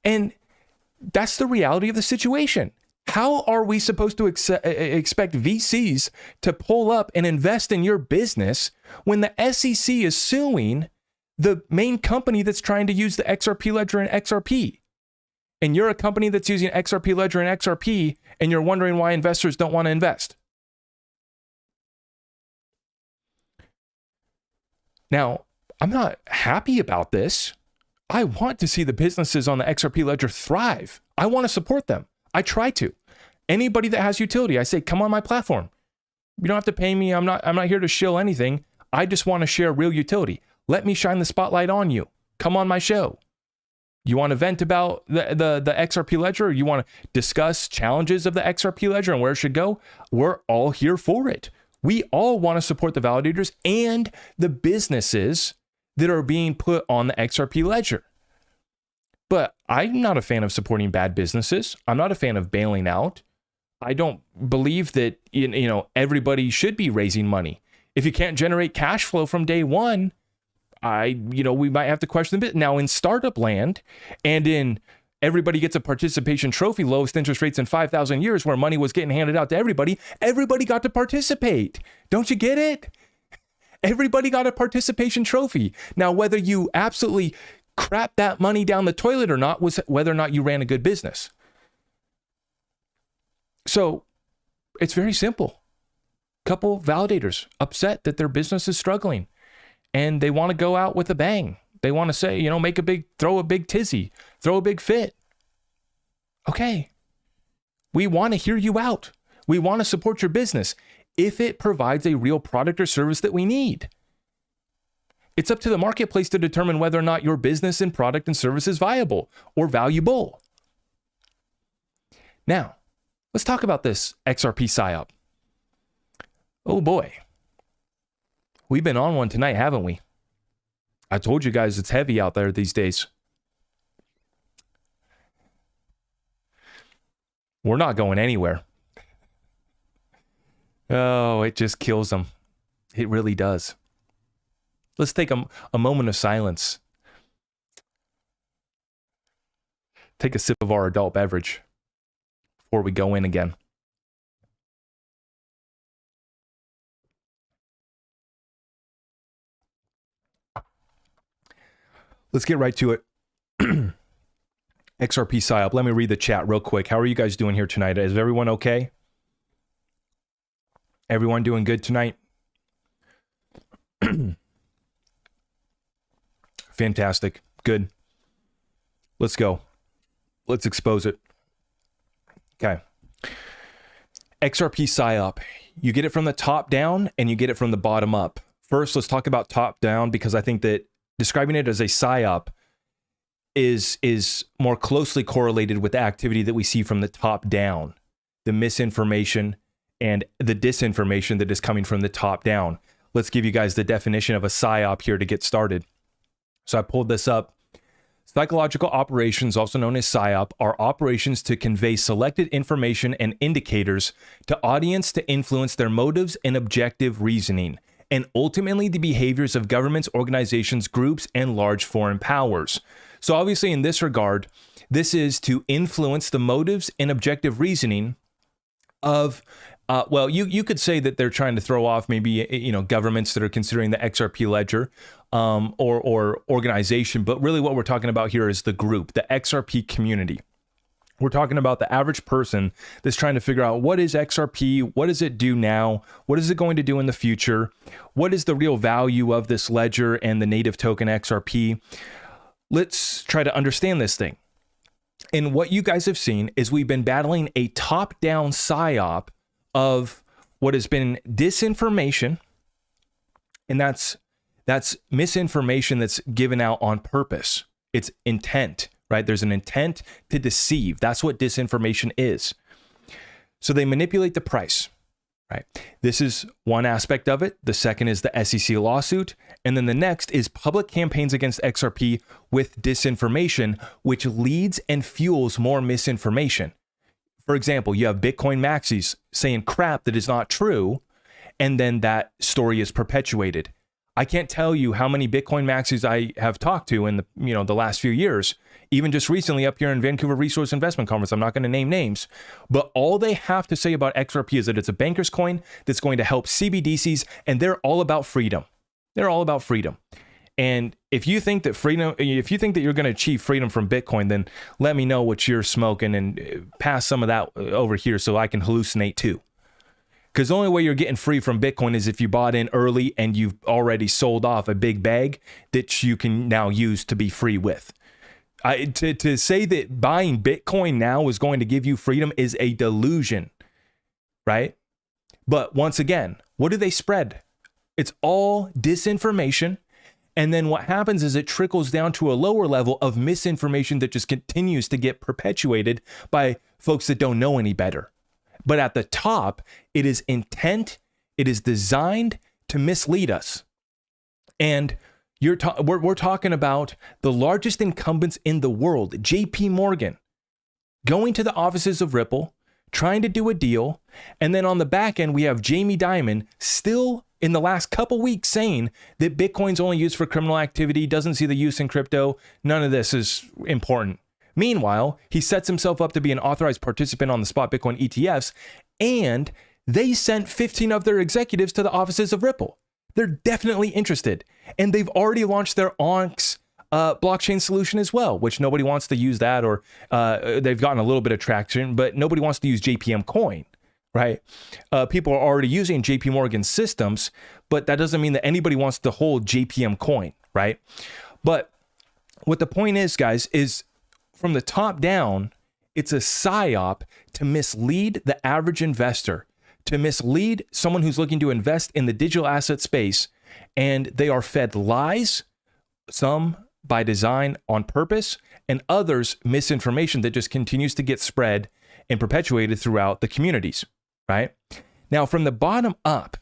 And that's the reality of the situation. How are we supposed to expect VCs to pull up and invest in your business when the SEC is suing the main company that's trying to use the XRP Ledger and XRP? And you're a company that's using XRP Ledger and XRP, and you're wondering why investors don't want to invest. Now, I'm not happy about this. I want to see the businesses on the XRP Ledger thrive. I want to support them. I try to. Anybody that has utility, I say, come on my platform. You don't have to pay me. I'm not here to shill anything. I just want to share real utility. Let me shine the spotlight on you. Come on my show. You want to vent about the XRP Ledger, or you want to discuss challenges of the XRP Ledger and where it should go? We're all here for it. We all want to support the validators and the businesses that are being put on the XRP Ledger. But I'm not a fan of supporting bad businesses. I'm not a fan of bailing out. I don't believe that everybody should be raising money. If you can't generate cash flow from day one, we might have to question a bit. Now in startup land and in everybody gets a participation trophy, lowest interest rates in 5,000 years, where money was getting handed out to everybody got to participate. Don't you get it? Everybody got a participation trophy. Now, whether you absolutely crap that money down the toilet or not was whether or not you ran a good business. So it's very simple. Couple validators upset that their business is struggling and they want to go out with a bang. They want to say, throw a big tizzy, throw a big fit. Okay. We want to hear you out. We want to support your business if it provides a real product or service that we need. It's up to the marketplace to determine whether or not your business and product and service is viable or valuable. Now, let's talk about this XRP psyop. Oh boy. We've been on one tonight, haven't we? I told you guys it's heavy out there these days. We're not going anywhere. Oh, it just kills them. It really does. Let's take a moment of silence. Take a sip of our adult beverage before we go in again. Let's get right to it. XRP Psyop. Let me read the chat real quick. How are you guys doing here tonight? Is everyone okay? Everyone doing good tonight? Fantastic. Good. Let's go. Let's expose it. Okay. XRP Psyop. You get it from the top down and you get it from the bottom up. First, let's talk about top down because I think that describing it as a psyop is more closely correlated with the activity that we see from the top down, the misinformation and the disinformation that is coming from the top down. Let's give you guys the definition of a psyop here to get started. So I pulled this up. Psychological operations, also known as psyop, are operations to convey selected information and indicators to audience to influence their motives and objective reasoning, and ultimately the behaviors of governments, organizations, groups, and large foreign powers. So obviously in this regard, this is to influence the motives and objective reasoning of, well, you could say that they're trying to throw off maybe, governments that are considering the XRP Ledger or organization. But really what we're talking about here is the group, the XRP community. We're talking about the average person that's trying to figure out what is XRP, what does it do now, what is it going to do in the future, what is the real value of this ledger and the native token XRP. Let's try to understand this thing. And what you guys have seen is we've been battling a top-down psyop of what has been disinformation, and that's misinformation that's given out on purpose. It's intent. Right? There's an intent to deceive. That's what disinformation is. So they manipulate the price, right? This is one aspect of it. The second is the SEC lawsuit. And then the next is public campaigns against XRP with disinformation, which leads and fuels more misinformation. For example, you have Bitcoin maxis saying crap that is not true, and then that story is perpetuated. I can't tell you how many Bitcoin maxis I have talked to in the last few years. Even just recently up here in Vancouver Resource Investment Conference, I'm not going to name names, but all they have to say about XRP is that it's a banker's coin that's going to help CBDCs, and they're all about freedom. They're all about freedom. And if you think that you're going to achieve freedom from Bitcoin, then let me know what you're smoking and pass some of that over here so I can hallucinate too. Because the only way you're getting free from Bitcoin is if you bought in early and you've already sold off a big bag that you can now use to be free with. To say that buying Bitcoin now is going to give you freedom is a delusion, right? But once again, what do they spread? It's all disinformation. And then what happens is it trickles down to a lower level of misinformation that just continues to get perpetuated by folks that don't know any better. But at the top, it is intent. It is designed to mislead us. And we're talking about the largest incumbents in the world, JP Morgan, going to the offices of Ripple, trying to do a deal. And then on the back end, we have Jamie Dimon still in the last couple weeks saying that Bitcoin's only used for criminal activity, doesn't see the use in crypto. None of this is important. Meanwhile, he sets himself up to be an authorized participant on the spot Bitcoin ETFs, and they sent 15 of their executives to the offices of Ripple. They're definitely interested. And they've already launched their Onyx blockchain solution as well, which nobody wants to use that, or they've gotten a little bit of traction, but nobody wants to use JPM coin, right? People are already using JP Morgan systems, but that doesn't mean that anybody wants to hold JPM coin, right? But what the point is, guys, is from the top down, it's a psyop to mislead the average investor, to mislead someone who's looking to invest in the digital asset space, and they are fed lies, some by design on purpose, and others misinformation that just continues to get spread and perpetuated throughout the communities, right? Now, from the bottom up,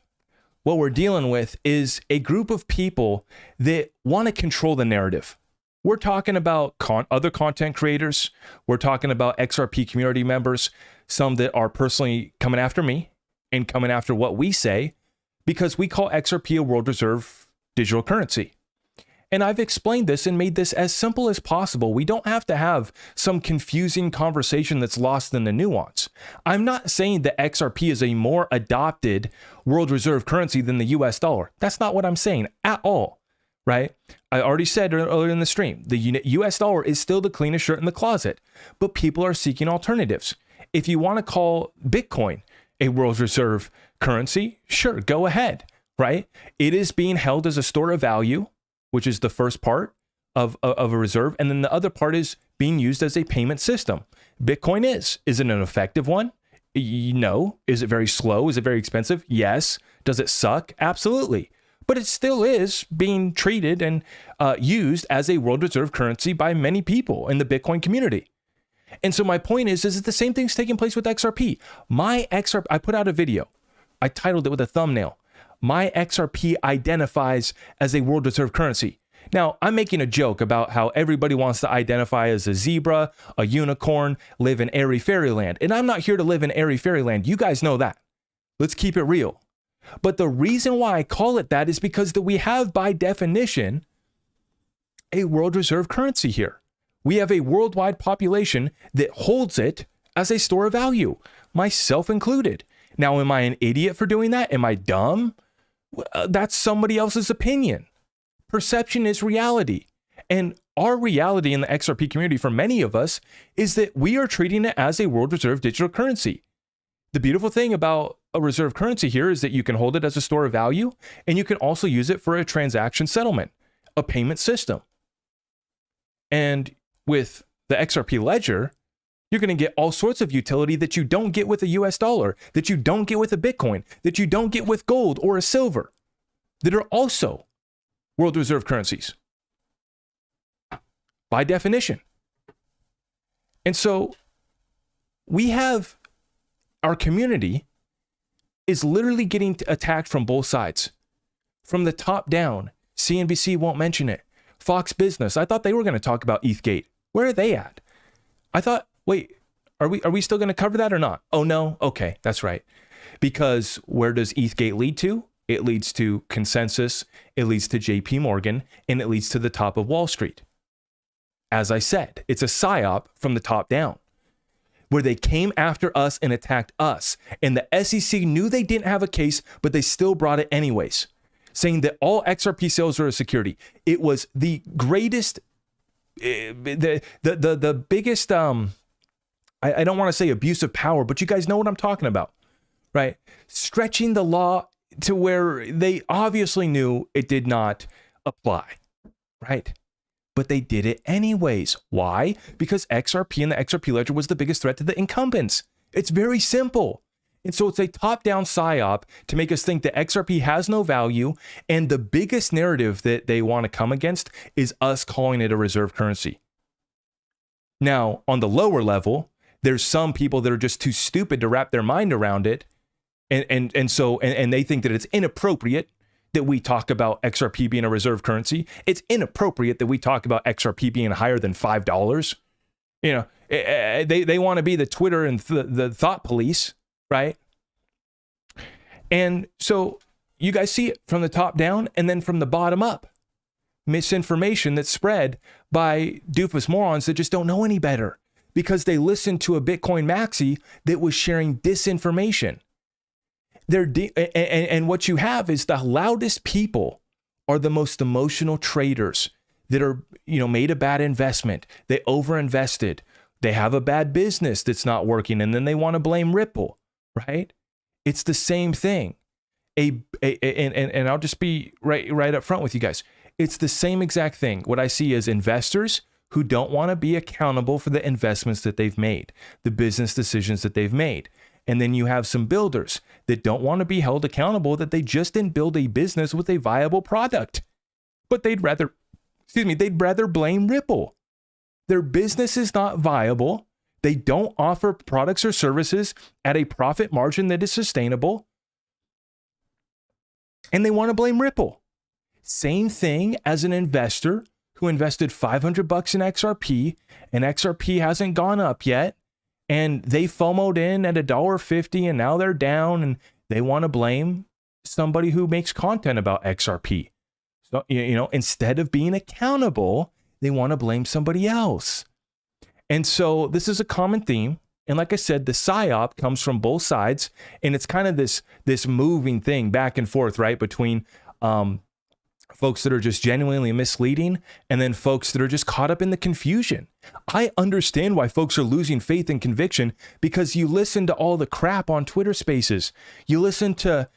what we're dealing with is a group of people that want to control the narrative. We're talking about other content creators. We're talking about XRP community members, some that are personally coming after me and coming after what we say, because we call XRP a world reserve digital currency. And I've explained this and made this as simple as possible. We don't have to have some confusing conversation that's lost in the nuance. I'm not saying that XRP is a more adopted world reserve currency than the US dollar. That's not what I'm saying at all, right? I already said earlier in the stream, the US dollar is still the cleanest shirt in the closet, but people are seeking alternatives. If you want to call Bitcoin a world reserve currency, sure, go ahead, right? It is being held as a store of value, which is the first part of a reserve. And then the other part is being used as a payment system. Bitcoin is. Is it an effective one? No. Is it very slow? Is it very expensive? Yes. Does it suck? Absolutely. But it still is being treated and used as a world reserve currency by many people in the Bitcoin community. And so my point is that the same thing's taking place with XRP. My XRP, I put out a video. I titled it with a thumbnail. My XRP identifies as a world reserve currency. Now, I'm making a joke about how everybody wants to identify as a zebra, a unicorn, live in airy fairyland. And I'm not here to live in airy fairyland. You guys know that. Let's keep it real. But the reason why I call it that is because that we have, by definition, a world reserve currency here. We have a worldwide population that holds it as a store of value, myself included. Now, am I an idiot for doing that? Am I dumb? That's somebody else's opinion. Perception is reality. And our reality in the XRP community for many of us is that we are treating it as a world reserve digital currency. The beautiful thing about a reserve currency here is that you can hold it as a store of value, and you can also use it for a transaction settlement, a payment system. And with the XRP Ledger, you're going to get all sorts of utility that you don't get with a US dollar, that you don't get with a Bitcoin, that you don't get with gold or a silver, that are also world reserve currencies by definition. And so we have our community is literally getting attacked from both sides. From the top down, CNBC won't mention it. Fox Business, I thought they were going to talk about ETHgate. Where are they at? I thought, wait, are we still going to cover that or not? Oh no? Okay, that's right. Because where does ETHgate lead to? It leads to consensus, it leads to JP Morgan, and it leads to the top of Wall Street. As I said, it's a psyop from the top down, where they came after us and attacked us. And the SEC knew they didn't have a case, but they still brought it anyways, saying that all XRP sales are a security. It was the greatest, the biggest, I don't want to say abuse of power, but you guys know what I'm talking about, right? Stretching the law to where they obviously knew it did not apply, right? But they did it anyways. Why? Because XRP and the XRP Ledger was the biggest threat to the incumbents. It's very simple. And so it's a top-down psyop to make us think that XRP has no value, and the biggest narrative that they want to come against is us calling it a reserve currency. Now, on the lower level, there's some people that are just too stupid to wrap their mind around it, and so they think that it's inappropriate that we talk about XRP being a reserve currency. It's inappropriate that we talk about XRP being higher than $5. You know, they want to be the Twitter and the thought police, right? And so you guys see it from the top down and then from the bottom up. Misinformation that's spread by doofus morons that just don't know any better because they listened to a Bitcoin maxi that was sharing disinformation. And what you have is the loudest people are the most emotional traders that are, made a bad investment. They overinvested. They have a bad business that's not working, and then they want to blame Ripple, right? It's the same thing. And I'll just be right up front with you guys. It's the same exact thing. What I see is investors who don't want to be accountable for the investments that they've made, the business decisions that they've made. And then you have some builders that don't want to be held accountable that they just didn't build a business with a viable product. But they'd rather blame Ripple. Their business is not viable. They don't offer products or services at a profit margin that is sustainable. And they want to blame Ripple. Same thing as an investor who invested $500 in XRP, and XRP hasn't gone up yet, and they FOMO'd in at $1.50 and now they're down, and they want to blame somebody who makes content about XRP. So, instead of being accountable, they want to blame somebody else. And so this is a common theme. And like I said, the psyop comes from both sides, and it's kind of this moving thing back and forth, right? Between folks that are just genuinely misleading and then folks that are just caught up in the confusion. I understand why folks are losing faith and conviction, because you listen to all the crap on Twitter Spaces. You listen to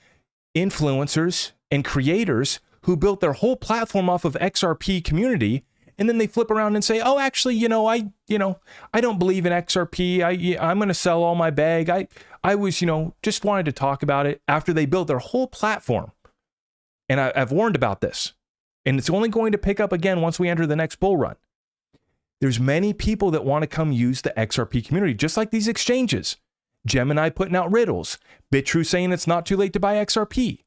influencers and creators who built their whole platform off of XRP community, and then they flip around and say, "Oh, actually, I don't believe in XRP. I'm going to sell all my bag. I was, just wanted to talk about it," after they built their whole platform. And I've warned about this, and it's only going to pick up again once we enter the next bull run. There's many people that want to come use the XRP community, just like these exchanges. Gemini putting out riddles, BitTrue saying it's not too late to buy XRP.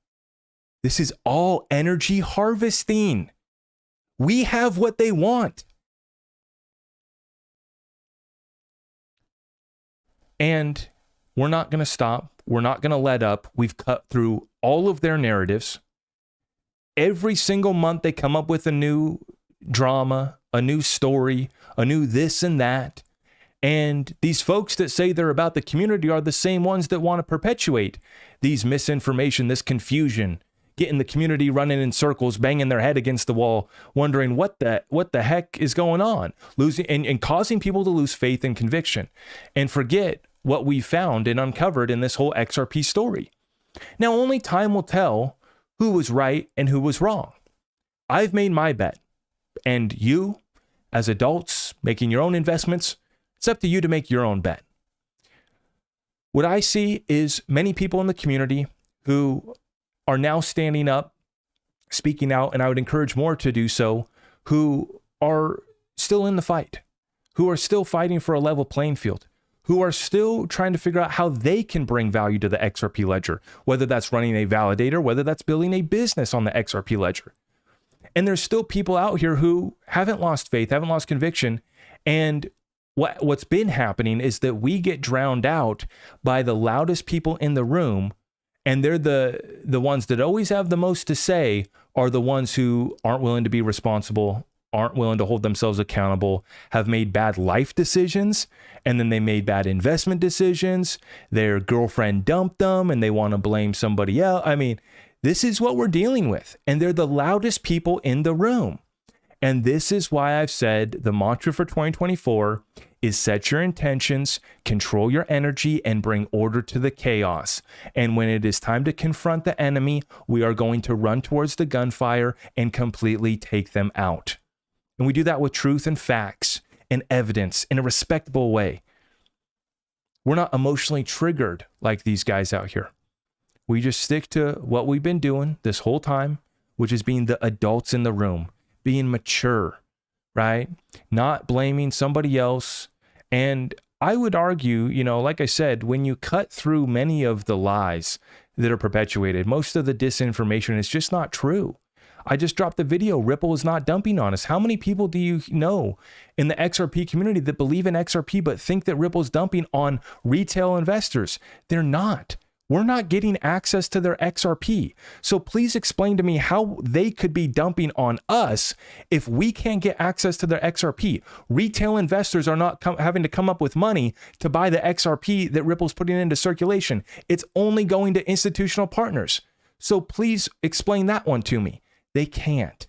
This is all energy harvesting. We have what they want. And we're not going to stop. We're not going to let up. We've cut through all of their narratives. Every single month they come up with a new drama, a new story, a new this and that. And these folks that say they're about the community are the same ones that want to perpetuate these misinformation, this confusion, getting the community running in circles, banging their head against the wall, wondering what the heck is going on, losing and causing people to lose faith and conviction and forget what we found and uncovered in this whole XRP story. Now, only time will tell who was right and who was wrong. I've made my bet, and you, as adults making your own investments, it's up to you to make your own bet. What I see is many people in the community who are now standing up, speaking out, and I would encourage more to do so, who are still in the fight, who are still fighting for a level playing field, who are still trying to figure out how they can bring value to the XRP ledger, whether that's running a validator, whether that's building a business on the XRP ledger. And there's still people out here who haven't lost faith, haven't lost conviction. And what's been happening is that we get drowned out by the loudest people in the room. And they're the ones that always have the most to say, are the ones who aren't willing to be responsible, aren't willing to hold themselves accountable, have made bad life decisions, and then they made bad investment decisions. Their girlfriend dumped them and they want to blame somebody else. I mean, this is what we're dealing with. And they're the loudest people in the room. And this is why I've said the mantra for 2024 is set your intentions, control your energy, and bring order to the chaos. And when it is time to confront the enemy, we are going to run towards the gunfire and completely take them out. And we do that with truth and facts and evidence in a respectable way. We're not emotionally triggered like these guys out here. We just stick to what we've been doing this whole time, which is being the adults in the room, being mature, right? Not blaming somebody else. And I would argue, like I said, when you cut through many of the lies that are perpetuated, most of the disinformation is just not true. I just dropped the video. Ripple is not dumping on us. How many people do you know in the XRP community that believe in XRP but think that Ripple's dumping on retail investors? They're not. We're not getting access to their XRP. So please explain to me how they could be dumping on us if we can't get access to their XRP. Retail investors are not having to come up with money to buy the XRP that Ripple's putting into circulation. It's only going to institutional partners. So please explain that one to me. They can't.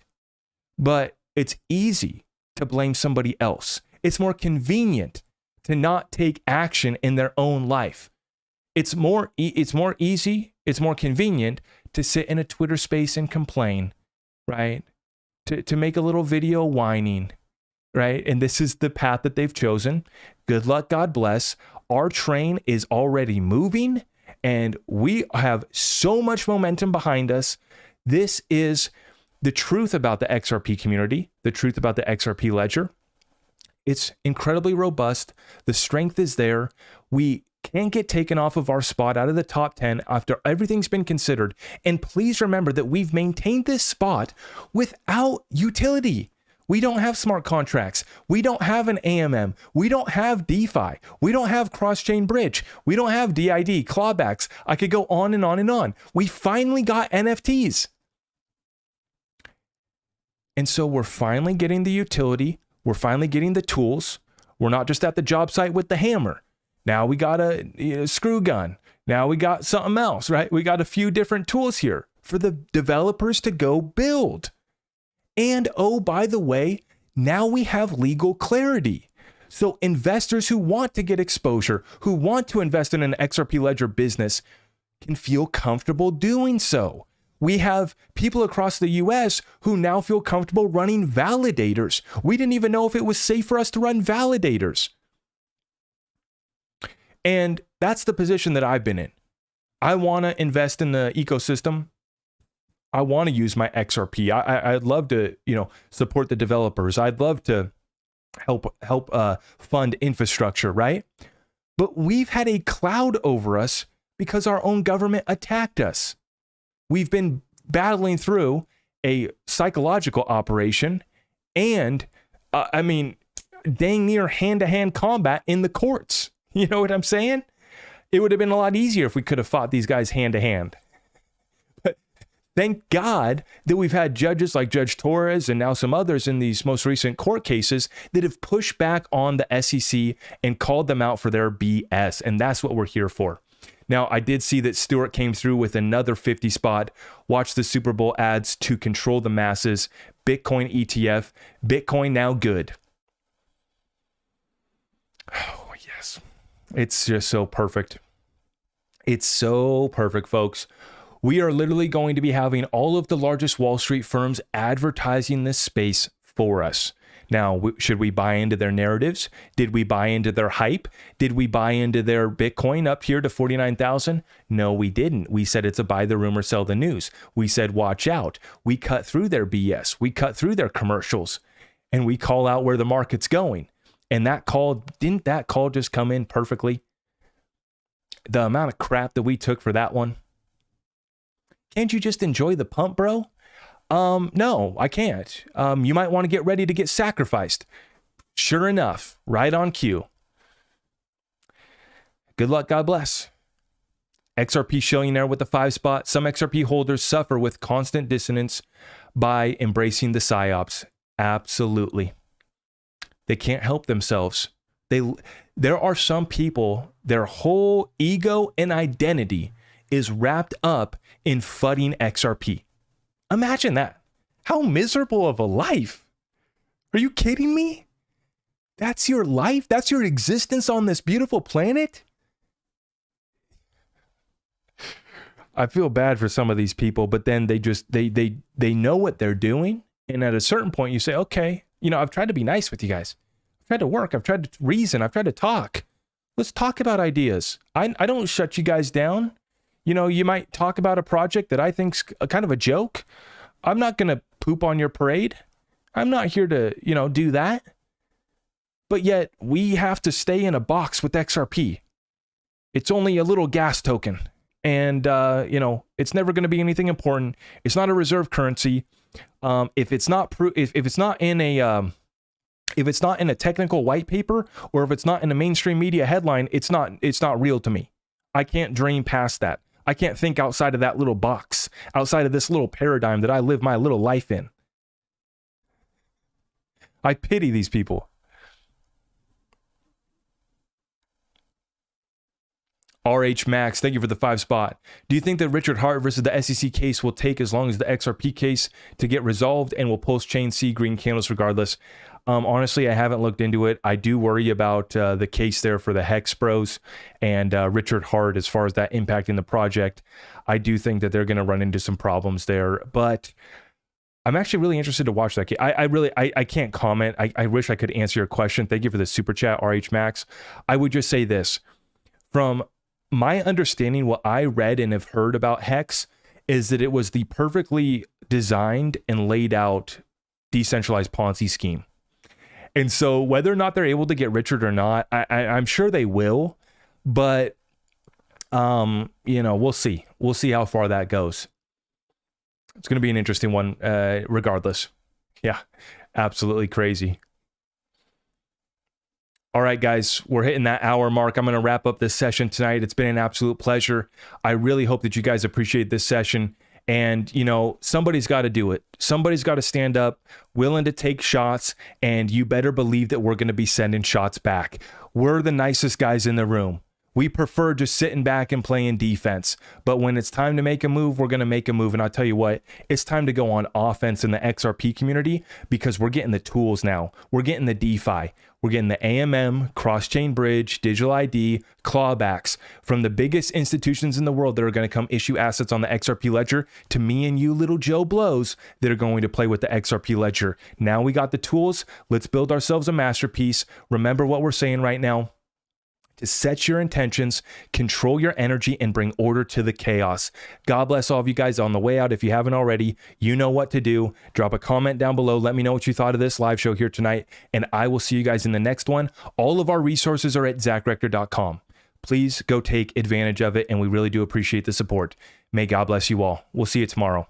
But it's easy to blame somebody else. It's more convenient to not take action in their own life. It's more easy, it's more convenient to sit in a Twitter space and complain, right? To make a little video whining, right? And this is the path that they've chosen. Good luck, God bless. Our train is already moving and we have so much momentum behind us. This is the truth about the XRP community, the truth about the XRP ledger. It's incredibly robust. The strength is there. We can't get taken off of our spot out of the top 10 after everything's been considered. And please remember that we've maintained this spot without utility. We don't have smart contracts. We don't have an AMM. We don't have DeFi. We don't have cross-chain bridge. We don't have DID, clawbacks. I could go on and on and on. We finally got NFTs. And so we're finally getting the utility. We're finally getting the tools. We're not just at the job site with the hammer. Now we got a screw gun. Now we got something else, right? We got a few different tools here for the developers to go build. And oh, by the way, now we have legal clarity. So investors who want to get exposure, who want to invest in an XRP Ledger business, can feel comfortable doing so. We have people across the US who now feel comfortable running validators. We didn't even know if it was safe for us to run validators. And that's the position that I've been in. I want to invest in the ecosystem. I want to use my XRP. I'd love to, support the developers. I'd love to help fund infrastructure, right? But we've had a cloud over us because our own government attacked us. We've been battling through a psychological operation and, dang near hand-to-hand combat in the courts. You know what I'm saying? It would have been a lot easier if we could have fought these guys hand-to-hand. But thank God that we've had judges like Judge Torres and now some others in these most recent court cases that have pushed back on the SEC and called them out for their BS. And that's what we're here for. Now, I did see that Stewart came through with another 50 spot. Watch the Super Bowl ads to control the masses. Bitcoin ETF. Bitcoin now good. Oh, yes. It's just so perfect. It's so perfect, folks. We are literally going to be having all of the largest Wall Street firms advertising this space for us. Now, should we buy into their narratives? Did we buy into their hype? Did we buy into their Bitcoin up here to 49,000? No, we didn't. We said it's a buy the rumor, sell the news. We said, watch out. We cut through their BS. We cut through their commercials and we call out where the market's going. And didn't that call just come in perfectly? The amount of crap that we took for that one. Can't you just enjoy the pump, bro? No, I can't. You might want to get ready to get sacrificed. Sure enough, right on cue. Good luck, God bless. XRP Shillionaire with the 5 spot. Some XRP holders suffer with constant dissonance by embracing the psyops. Absolutely. They can't help themselves. There are some people, their whole ego and identity is wrapped up in fudding XRP. Imagine that. How miserable of a life. Are you kidding me? That's your life? That's your existence on this beautiful planet? I feel bad for some of these people, but then they know what they're doing. And at a certain point you say, okay, I've tried to be nice with you guys. I've tried to work. I've tried to reason. I've tried to talk. Let's talk about ideas. I don't shut you guys down. You might talk about a project that I think's kind of a joke. I'm not going to poop on your parade. I'm not here to, do that. But yet we have to stay in a box with XRP. It's only a little gas token. And, it's never going to be anything important. It's not a reserve currency. If it's not in a technical white paper, or if it's not in a mainstream media headline, it's not real to me. I can't dream past that. I can't think outside of that little box, outside of this little paradigm that I live my little life in. I pity these people. RH Max, thank you for the 5 spot. Do you think that Richard Hart versus the SEC case will take as long as the XRP case to get resolved and will post-chain see green candles regardless? Honestly, I haven't looked into it. I do worry about the case there for the Hex Bros and Richard Hart as far as that impacting the project. I do think that they're going to run into some problems there, but I'm actually really interested to watch that case. I can't comment. I wish I could answer your question. Thank you for the super chat, RH Max. I would just say this. From my understanding, what I read and have heard about Hex is that it was the perfectly designed and laid out decentralized Ponzi scheme. And so whether or not they're able to get Richard or not, I'm sure they will, but We'll see. We'll see how far that goes. It's going to be an interesting one, regardless. Yeah, absolutely crazy. All right, guys, we're hitting that hour mark. I'm going to wrap up this session tonight. It's been an absolute pleasure. I really hope that you guys appreciate this session. And, somebody's got to do it. Somebody's got to stand up, willing to take shots, and you better believe that we're going to be sending shots back. We're the nicest guys in the room. We prefer just sitting back and playing defense. But when it's time to make a move, we're going to make a move. And I'll tell you what, it's time to go on offense in the XRP community because we're getting the tools now. We're getting the DeFi. We're getting the AMM, cross-chain bridge, digital ID, clawbacks from the biggest institutions in the world that are going to come issue assets on the XRP Ledger to me and you little Joe Blows that are going to play with the XRP Ledger. Now we got the tools. Let's build ourselves a masterpiece. Remember what we're saying right now. To set your intentions, control your energy, and bring order to the chaos. God bless all of you guys on the way out. If you haven't already, you know what to do. Drop a comment down below. Let me know what you thought of this live show here tonight, and I will see you guys in the next one. All of our resources are at zachrector.com. Please go take advantage of it, and we really do appreciate the support. May God bless you all. We'll see you tomorrow.